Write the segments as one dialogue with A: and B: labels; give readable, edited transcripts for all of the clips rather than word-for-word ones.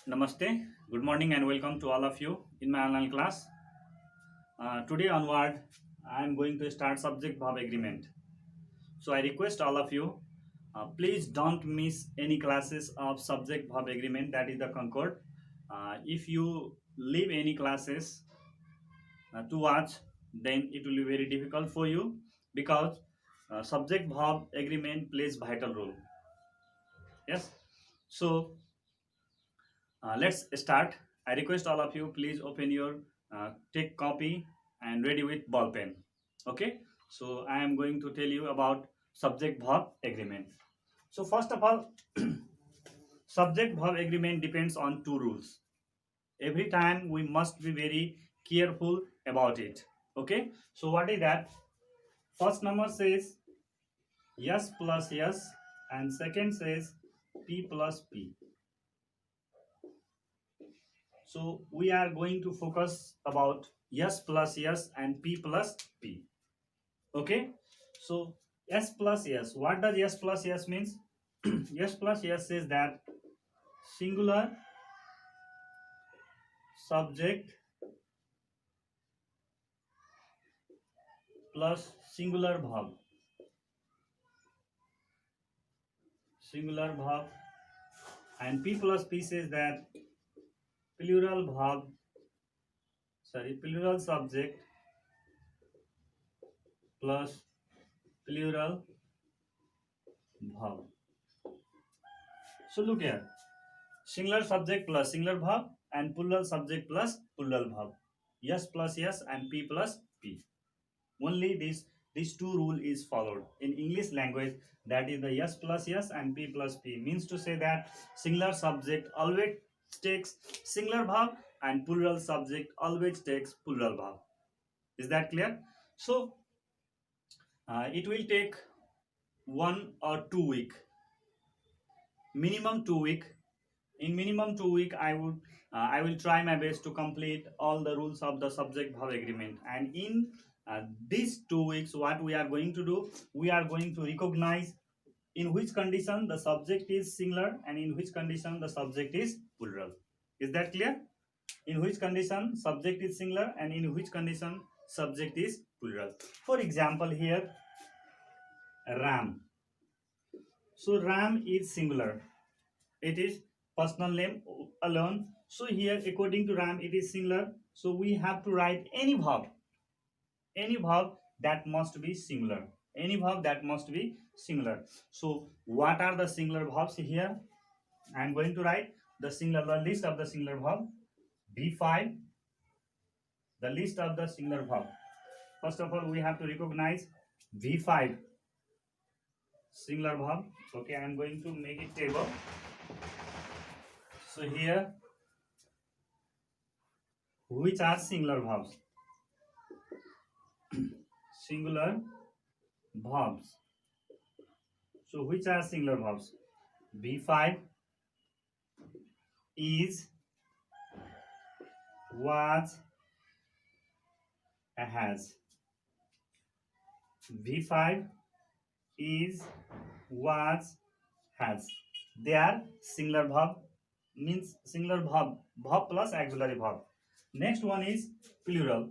A: Namaste, good morning, and welcome to all of you in my online class. Today onward, I am going to start subject verb agreement. So I request all of you, please don't miss any classes of subject verb agreement, that is the Concord. If you leave any classes to watch, then it will be very difficult for you because subject verb agreement plays vital role. Yes. So let's start. I request all of you, please open your take copy and ready with ball pen. Okay. So I am going to tell you about subject verb agreement. So first of all, subject verb agreement depends on two rules. Every time we must be very careful about it. Okay. So what is that? First number says yes plus yes, and second says p plus p. So we are going to focus about yes plus yes and p plus p. Okay. So yes plus yes. What does yes plus yes means? Yes plus yes says that singular subject plus singular verb. Singular verb. And p plus p says that plural verb. Sorry, plural subject plus plural verb. So look here. Singular subject plus singular verb and plural subject plus plural verb. Yes plus yes and p plus p. Only these two rule is followed in English language. That is the yes plus yes and p plus p means to say that singular subject always takes singular verb and plural subject always takes plural verb. Is that clear? So it will take 1 or 2 week, minimum 2 week. In minimum 2 week, I will try my best to complete all the rules of the subject verb agreement. And in these 2 weeks, what we are going to do, we are going to recognize in which condition the subject is singular and in which condition the subject is plural. Is that clear? In which condition subject is singular and in which condition subject is plural. For example, here Ram. So Ram is singular. It is personal name alone. So here according to Ram it is singular. So we have to write any verb that must be singular. Any verb that must be singular. So what are the singular verbs here? I am going to write the list of the singular verb. B5, the list of the singular verb. First of all, we have to recognize V5 singular verb. Okay, I am going to make it table. So here, which are singular verbs? Singular verbs. So which are singular verbs? B5 is, was, has. V5 is, was, has. They are singular verb, means singular verb, verb plus auxiliary verb. Next one is plural.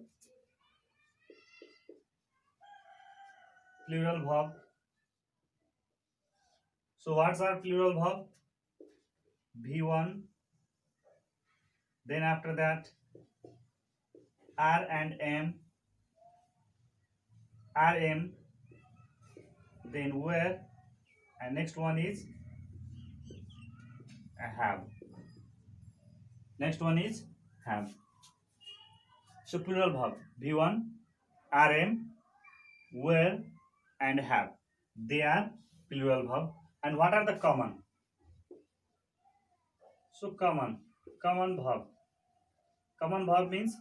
A: Plural verb. So what's our plural verb? V1. Then after that R and M. RM. Then where. And next one is have. Next one is have. So plural verb V1, RM, where, and have. They are plural verb. And what are the common? So common verb. Common verb means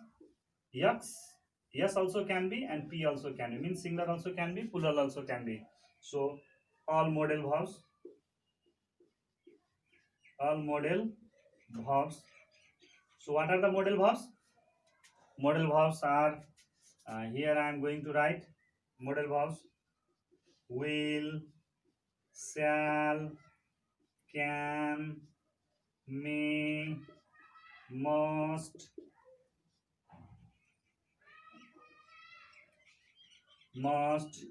A: yes also can be and p also can be. Means singular also can be, plural also can be. So all modal verbs. All modal verbs. So what are the modal verbs? Modal verbs are here I am going to write modal verbs: will, shall, can, may, must, must,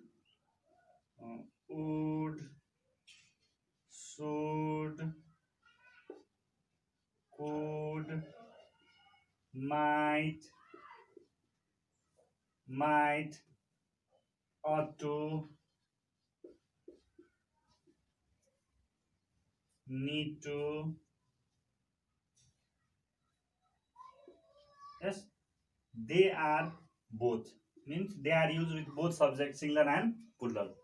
A: would, should, could, might, ought to, need to. Yes, they are both, means they are used with both subject singular and plural.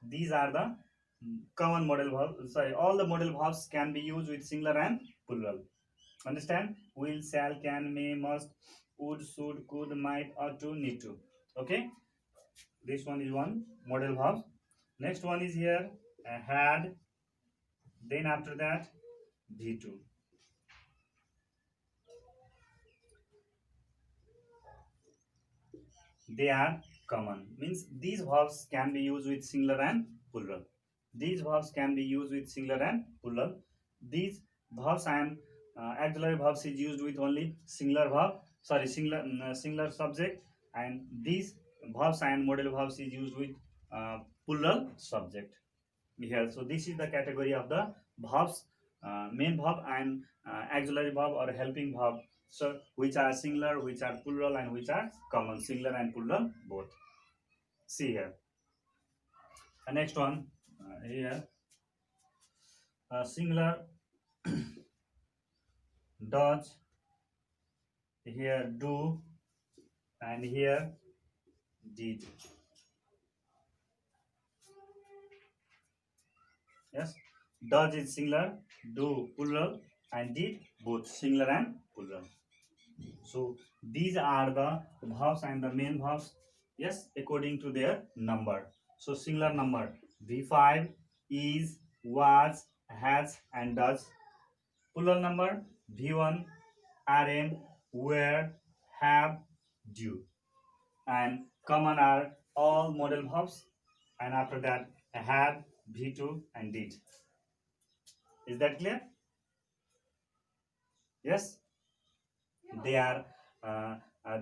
A: These are the common model verbs. Sorry, all the model verbs can be used with singular and plural. Understand? Will, shall, can, may, must, would, should, could, might, ought to, need to. Okay, this one is one model verb. Next one is here had, then after that V2. They are common, means these verbs can be used with singular and plural. These verbs can be used with singular and plural. These verbs and auxiliary verbs is used with only singular verb, sorry, singular subject, and these verbs and modal verbs is used with plural subject here. So this is the category of the verbs, main verb and auxiliary verb or helping verb, so which are singular, which are plural, and which are common, singular and plural both. See here. Next one, here singular does, here do, and here did. Yes, does is singular, do plural, and did both singular and plural. So these are the verbs and the main verbs, yes, according to their number. So singular number V5 is, was, has, and does. Plural number V1, rm, were, have, do. And common are all modal verbs, and after that had, V2, and did. Is that clear? Yes, they are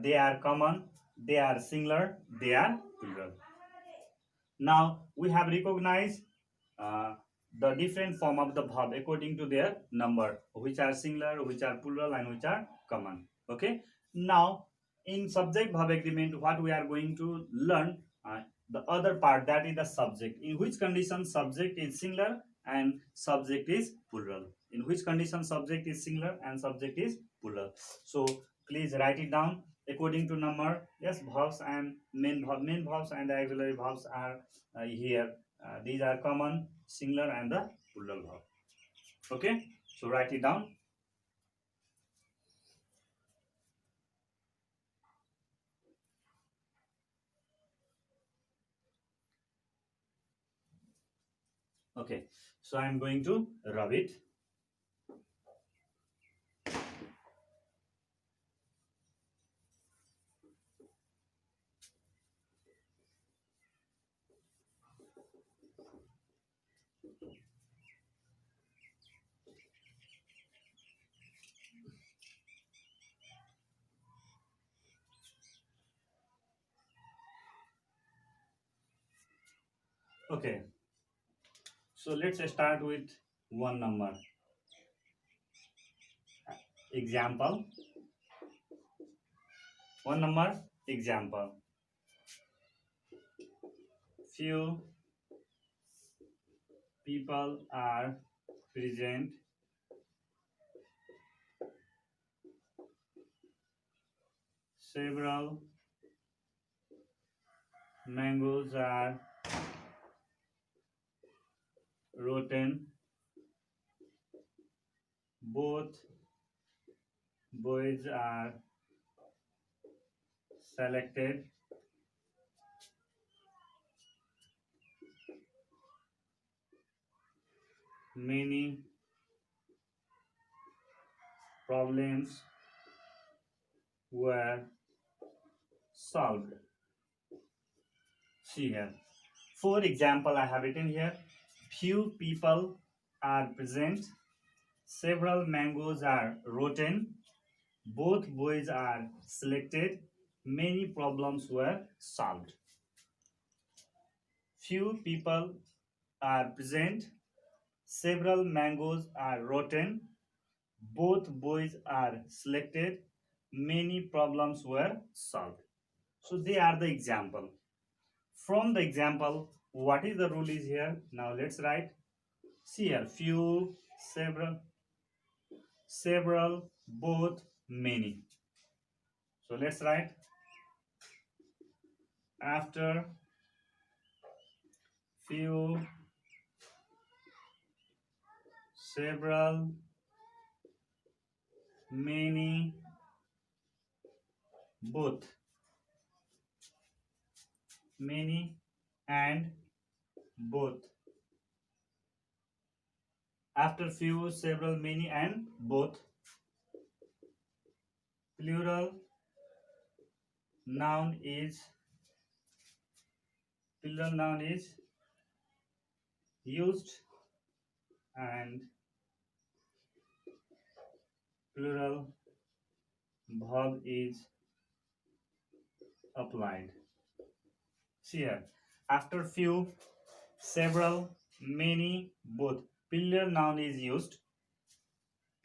A: they are common, they are singular, they are plural. Now we have recognized uh, the different form of the verb according to their number, which are singular, which are plural, and which are common. Okay, now in subject verb agreement what we are going to learn, the other part, that is the subject, in which condition subject is singular and subject is plural, in which condition subject is singular and subject is plural. So please write it down according to number. Yes, verbs and main verbs and the auxiliary verbs are here. These are common, singular, and the plural verb. Okay, so write it down. Okay, so I am going to rub it. Okay, so let's start with one number. Example. One number example. Few people are present. Several mangoes are rotten. Both boys are selected. Many problems were solved. See here. For example, I have written here, few people are present, several mangoes are rotten, Both boys are selected. Many problems were solved. Few people are present. Several mangoes are rotten. Both boys are selected. Many problems were solved. So they are the example. From the example, what is the rule is here? Now let's write. See here, few, several, both, many. So let's write after few, several, many, both, many and both. After few, several, many and both, plural noun is used and plural verb is applied. See here, after few, several, many, both, plural noun is used.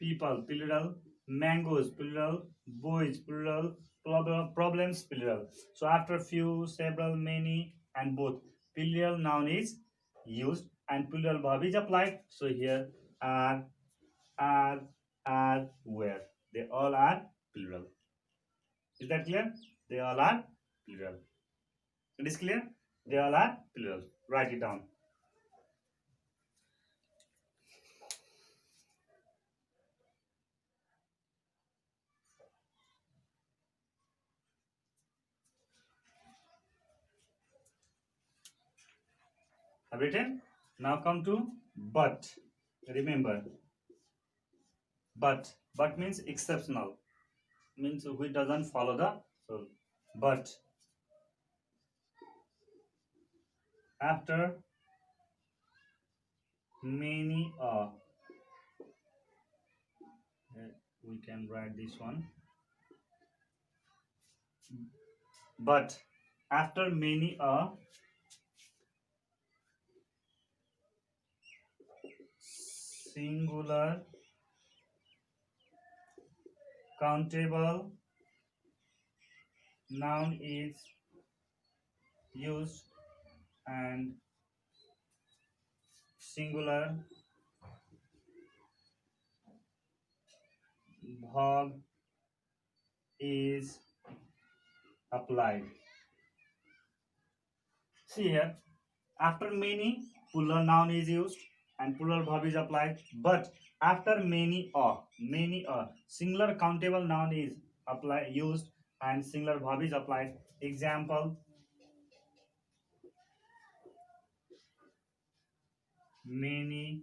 A: People, plural. Mangoes, plural. Boys, plural. Problems, plural. So after few, several, many, and both, plural noun is used and plural verb is applied. So here are, were. They all are plural. Is that clear? They all are plural. It is clear? They all are plural. Write it down. Have written? Now come to but. Remember, but means exceptional, means which doesn't follow the rule. But after many we can write this one. But after many singular countable noun is used and singular verb is applied. See here, after many, plural noun is used and plural verb is applied. But after many singular countable noun is used and singular verb is applied. Example: many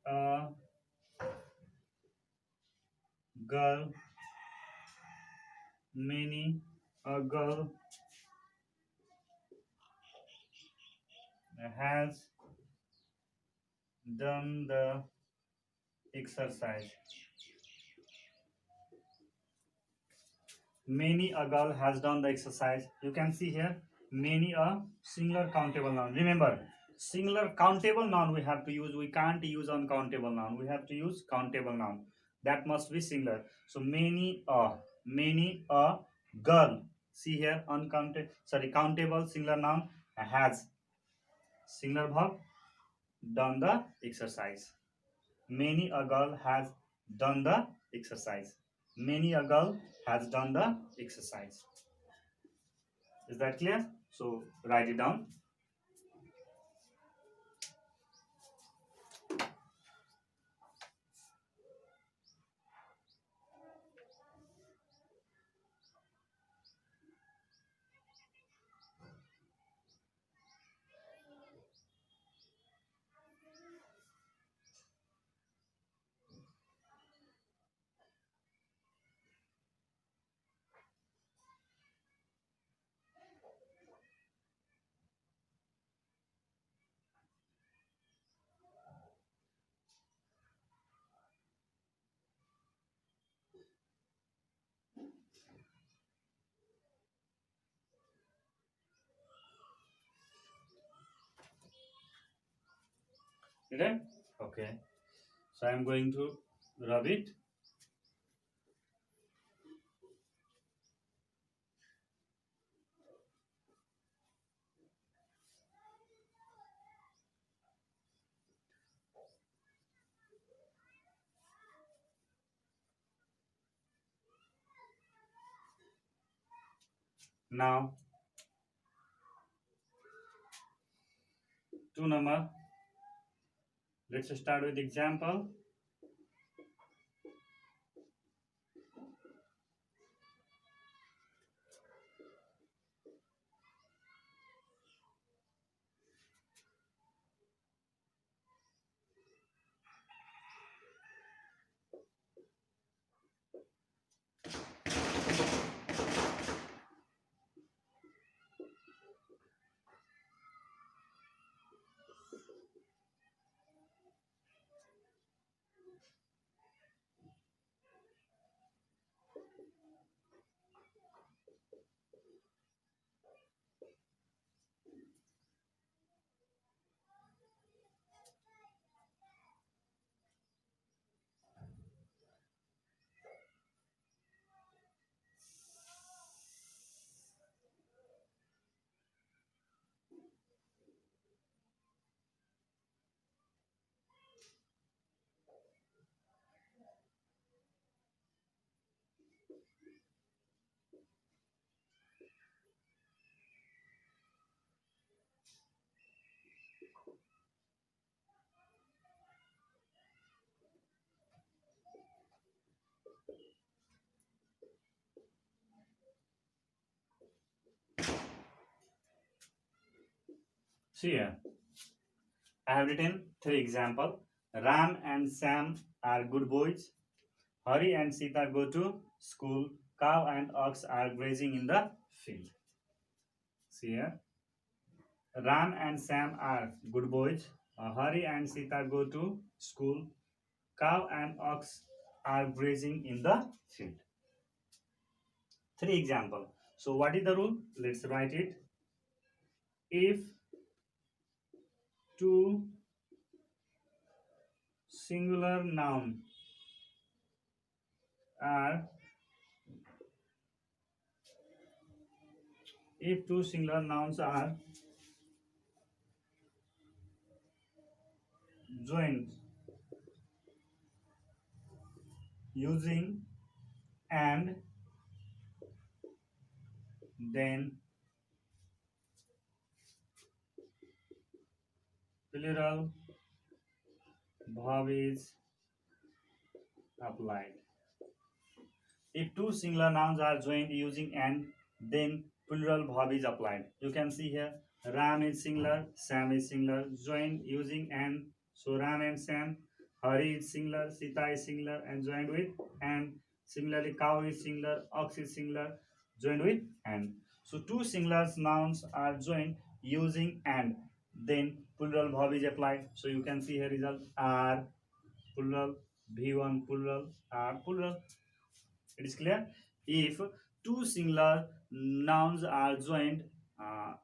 A: a girl, many a girl has done the exercise. Many a girl has done the exercise. You can see here, many a singular countable noun. Remember, singular countable noun we have to use. We can't use uncountable noun. We have to use countable noun. That must be singular. So many a girl. See here, countable singular noun has singular verb done the exercise. Many a girl has done the exercise. Many a girl has done the exercise. Is that clear? So write it down. Right? Okay. So I am going to rub it. Now, 2 number. Let's start with example. See here. I have written 3 examples. Ram and Sam are good boys. Hari and Sita go to school. Cow and ox are grazing in the field. See here. Ram and Sam are good boys. Hari and Sita go to school. Cow and ox are grazing in the field. 3 examples. So what is the rule? Let's write it. If two singular nouns are joined using and, then plural verb is applied. If two singular nouns are joined using and, then plural verb is applied. You can see here Ram is singular, Sam is singular, joined using and. So Ram and Sam. Hari is singular, Sita is singular and joined with and. Similarly, cow is singular, ox is singular, joined with and. So two singular nouns are joined using and, then plural verb is applied. So you can see here result are plural, V1 plural, are plural. It is clear. If two singular nouns are joined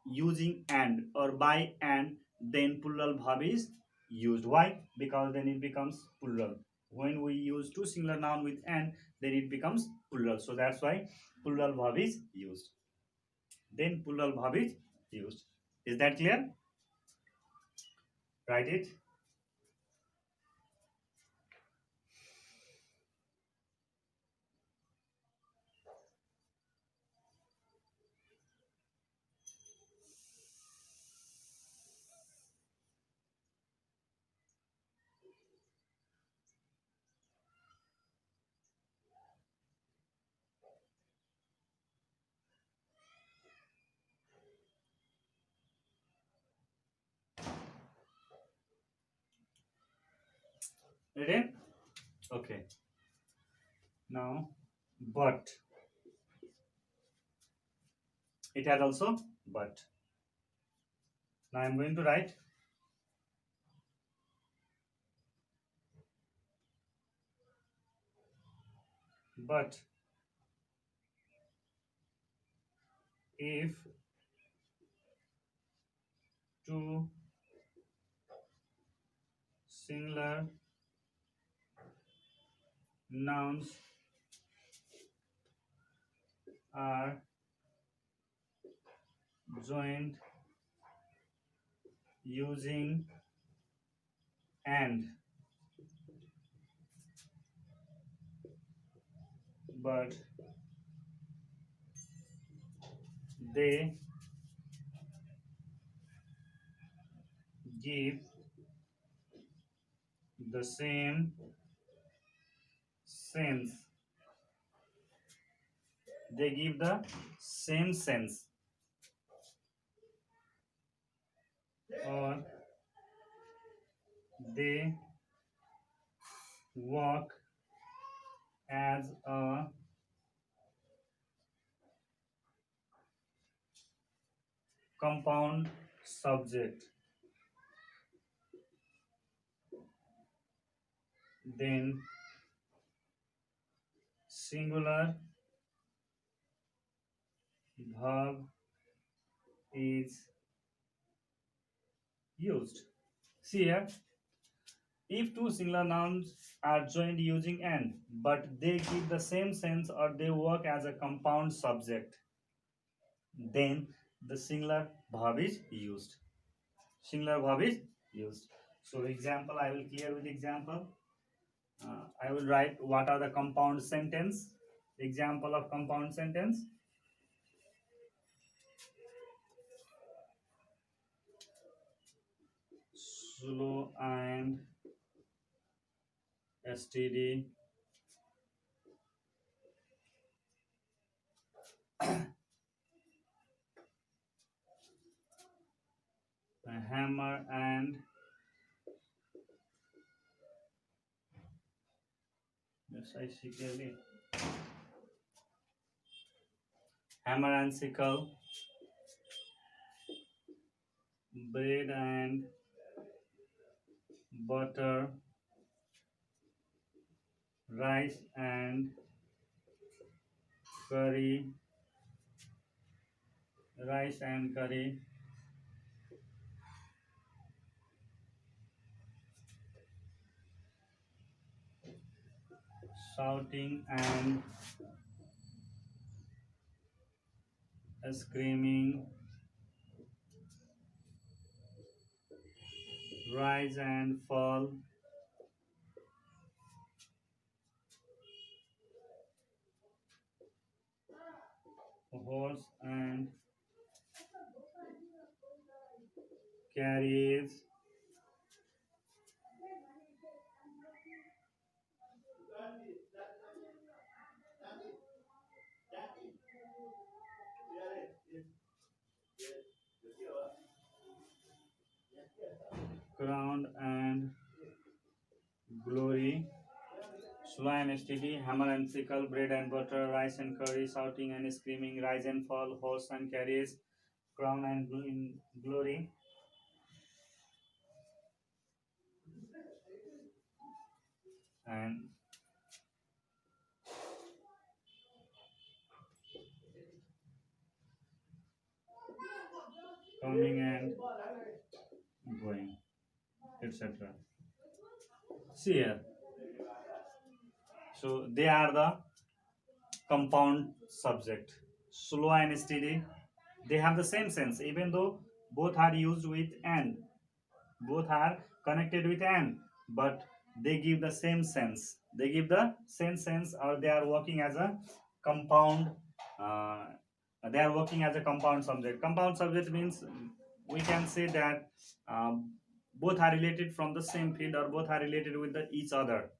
A: using and or by and, then plural verb is used. Why? Because then it becomes plural. When we use two singular noun with and, then it becomes plural. So that's why plural verb is used. Then plural verb is used. Is that clear? Write it. Ready? Okay. Now, but it has also but. Now I'm going to write but if two singular nouns are joined using and, but they give the same sense. They give the same sense, or they work as a compound subject. Then singular verb is used. See here, if two singular nouns are joined using and, but they give the same sense or they work as a compound subject, then the singular verb is used. Singular verb is used. So example, I will clear with example. I will write what are the compound sentence. Example of compound sentence. Slow and steady hammer and yes, I see clearly. Hammer and sickle, bread and butter, rice and curry, rice and curry, shouting and screaming, rise and fall, horse and carriage, crown and glory, slow and steady, hammer and sickle, bread and butter, rice and curry, shouting and screaming, rise and fall, horse and carriage, crown and glory, and coming and going, etc. See here. So they are the compound subject. Slow and steady. They have the same sense, even though both are used with and, both are connected with and, but they give the same sense. They give the same sense, or they are working as a compound. Uh, they are working as a compound subject. Compound subject means we can say that both are related from the same field, or both are related with each other,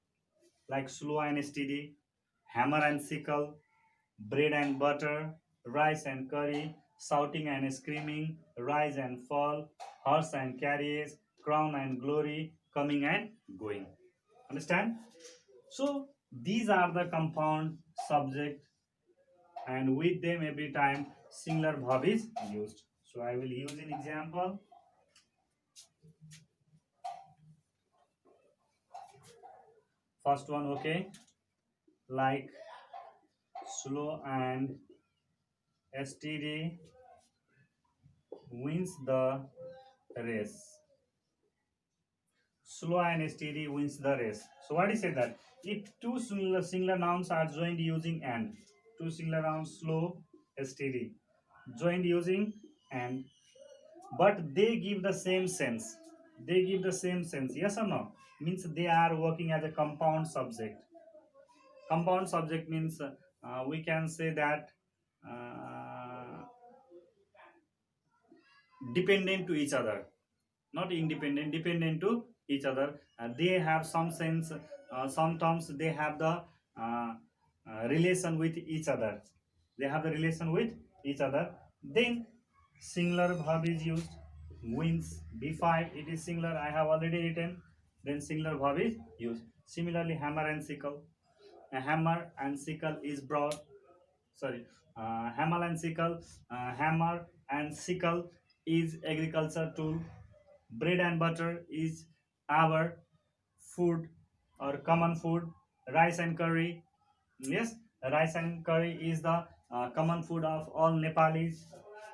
A: like slow and steady, hammer and sickle, bread and butter, rice and curry, shouting and screaming, rise and fall, horse and carriage, crown and glory, coming and going. Understand? So these are the compound subject, and with them every time singular verb is used. So I will use an example. First one, okay, like slow and steady wins the race. slow and steady wins the race. So what is it that if two singular nouns are joined using and, two singular nouns slow, steady, joined using and, but they give the same sense. They give the same sense. Yes or no? Means they are working as a compound subject. Compound subject means we can say that uh, dependent to each other, not independent, dependent to each other. They have some sense. Sometimes they have the relation with each other. They have the relation with each other. Then singular verb is used. Wins b5. It is singular. I have already written. Then singular verb is used. Similarly, hammer and sickle. A hammer and sickle is brought. Sorry, hammer and sickle. Hammer and sickle is agriculture tool. Bread and butter is our food or common food. Rice and curry, yes, rice and curry is the common food of all Nepalis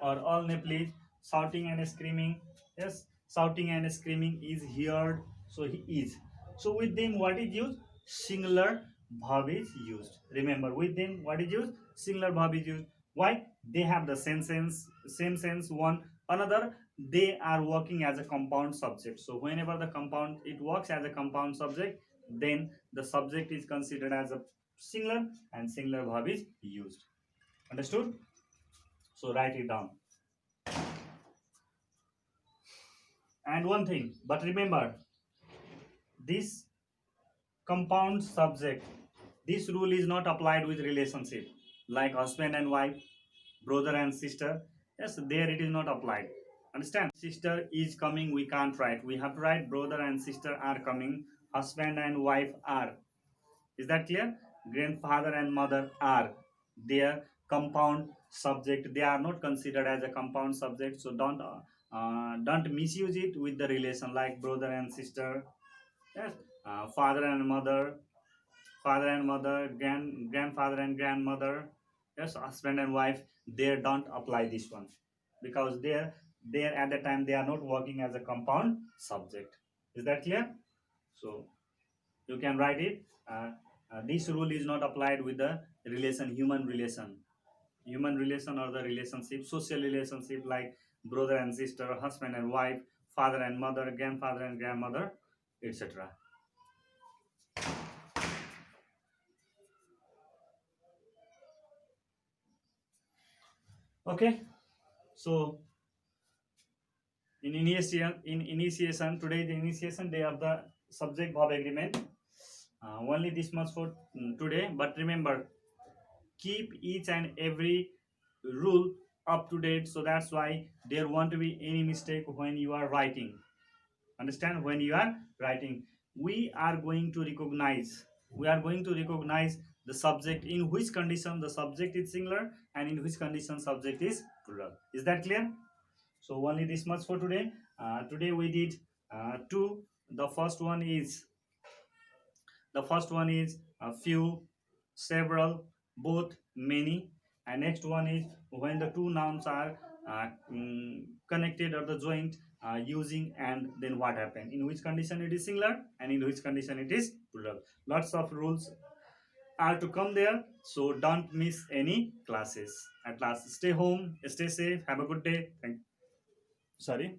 A: or all Nepalese. Shouting and screaming, yes, shouting and screaming is heard, so he is. So with them what is used? Singular verb is used. Remember, with them what is used? Singular verb is used. Why? They have the same sense one another. They are working as a compound subject. So whenever the compound it works as a compound subject, then the subject is considered as a singular and singular verb is used. Understood? So write it down. And one thing, but remember, this compound subject, this rule is not applied with relationship like husband and wife, brother and sister. Yes, there it is not applied. Understand? Sister is coming, we can't write. We have to write brother and sister are coming, husband and wife are. Is that clear? Grandfather and mother are their compound subject. They are not considered as a compound subject. So don't misuse it with the relation like brother and sister. Yes, father and mother, grandfather and grandmother. Yes, husband and wife. They don't apply this one because they're at the time they are not working as a compound subject. Is that clear? So you can write it. This rule is not applied with the human relation or the relationship, social relationship like brother and sister, husband and wife, father and mother, grandfather and grandmother, etc. Okay, so in initiation today, the initiation day of the subject verb agreement. Only this much for today, but remember, keep each and every rule up to date, so that's why there won't be any mistake when you are writing. Understand? When you are writing, we are going to recognize the subject, in which condition the subject is singular and in which condition subject is plural. Is that clear? So only this much for today. Today we did two. The first one is a few, several, both, many, and next one is when the two nouns are connected or the joint using and, then what happened, in which condition it is singular and in which condition it is plural. Lots of rules are to come there, so don't miss any classes. At last, stay home, stay safe, have a good day. Sorry.